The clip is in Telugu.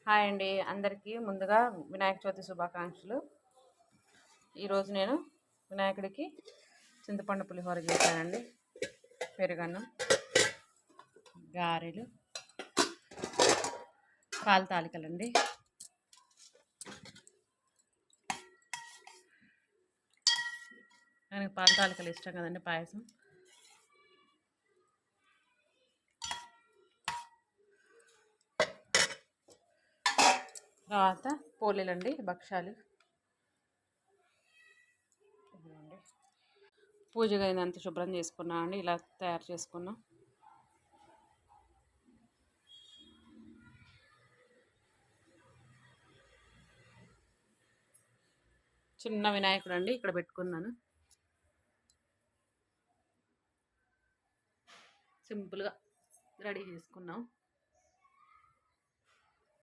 హాయ్ అండి అందరికీ ముందుగా వినాయక చవితి శుభాకాంక్షలు. ఈరోజు నేను వినాయకుడికి చింతపండు పులిహోర చేశానండి. పెరుగన్నం, గారెలు, పాల తాలికలండి. నాకు పాల తాలికలు ఇష్టం కదండి, పాయసం. తర్వాత పోలేలండి, భక్షాలు. పూజగా అయినంత శుభ్రం చేసుకున్నాం అండి. ఇలా తయారు చేసుకున్నాం. చిన్న వినాయకుడు అండి, ఇక్కడ పెట్టుకున్నాను. సింపుల్గా రెడీ చేసుకున్నాం.